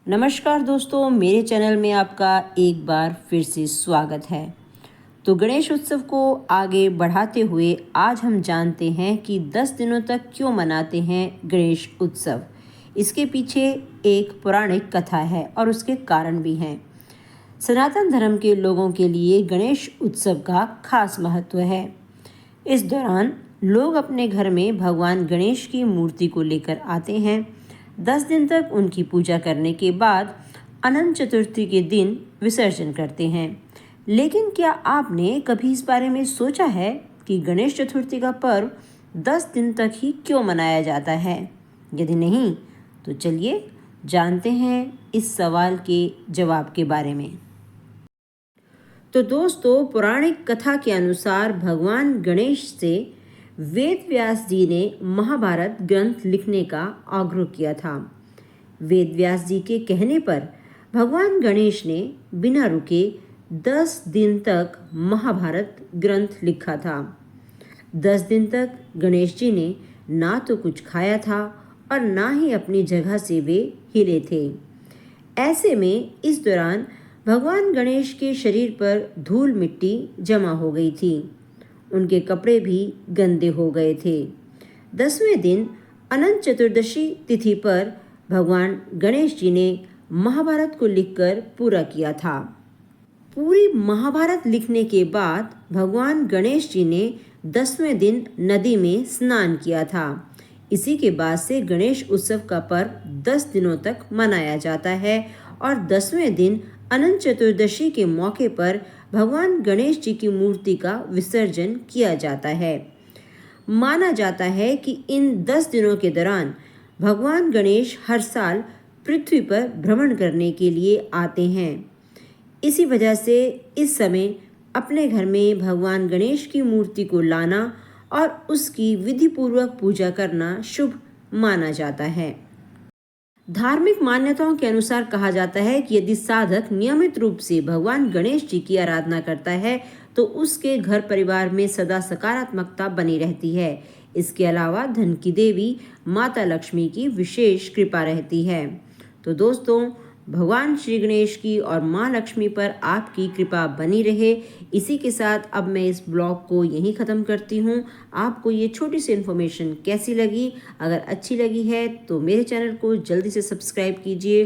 नमस्कार दोस्तों, मेरे चैनल में आपका एक बार फिर से स्वागत है। तो गणेश उत्सव को आगे बढ़ाते हुए आज हम जानते हैं कि 10 दिनों तक क्यों मनाते हैं गणेश उत्सव। इसके पीछे एक पौराणिक कथा है और उसके कारण भी हैं। सनातन धर्म के लोगों के लिए गणेश उत्सव का खास महत्व है। इस दौरान लोग अपने घर में भगवान गणेश की मूर्ति को लेकर आते हैं। 10 दिन तक उनकी पूजा करने के बाद अनंत चतुर्थी के दिन विसर्जन करते हैं। लेकिन क्या आपने कभी इस बारे में सोचा है कि गणेश चतुर्थी का पर्व 10 दिन तक ही क्यों मनाया जाता है? यदि नहीं, तो चलिए जानते हैं इस सवाल के जवाब के बारे में। तो दोस्तों, पौराणिक कथा के अनुसार भगवान गणेश से वेद व्यास जी ने महाभारत ग्रंथ लिखने का आग्रह किया था। वेद व्यास जी के कहने पर भगवान गणेश ने बिना रुके 10 दिन तक महाभारत ग्रंथ लिखा था। 10 दिन तक गणेश जी ने ना तो कुछ खाया था और ना ही अपनी जगह से वे हिले थे। ऐसे में इस दौरान भगवान गणेश के शरीर पर धूल मिट्टी जमा हो गई थी। उनके कपड़े भी गंदे हो गए थे। 10वें दिन अनंत चतुर्दशी तिथि पर भगवान गणेश जी ने महाभारत को लिखकर पूरा किया था। पूरी महाभारत लिखने के बाद भगवान गणेश जी ने 10वें दिन नदी में स्नान किया था। इसी के बाद से गणेश उत्सव का पर्व 10 दिनों तक मनाया जाता है और 10वें दिन अनंत चतुर्दशी के मौके पर भगवान गणेश जी की मूर्ति का विसर्जन किया जाता है। माना जाता है कि इन 10 दिनों के दौरान भगवान गणेश हर साल पृथ्वी पर भ्रमण करने के लिए आते हैं। इसी वजह से इस समय अपने घर में भगवान गणेश की मूर्ति को लाना और उसकी विधिपूर्वक पूजा करना शुभ माना जाता है। धार्मिक मान्यताओं के अनुसार कहा जाता है कि यदि साधक नियमित रूप से भगवान गणेश जी की आराधना करता है तो उसके घर परिवार में सदा सकारात्मकता बनी रहती है। इसके अलावा धन की देवी माता लक्ष्मी की विशेष कृपा रहती है। तो दोस्तों, भगवान श्री गणेश की और माँ लक्ष्मी पर आपकी कृपा बनी रहे। इसी के साथ अब मैं इस ब्लॉग को यहीं ख़त्म करती हूँ। आपको ये छोटी सी इन्फॉर्मेशन कैसी लगी? अगर अच्छी लगी है तो मेरे चैनल को जल्दी से सब्सक्राइब कीजिए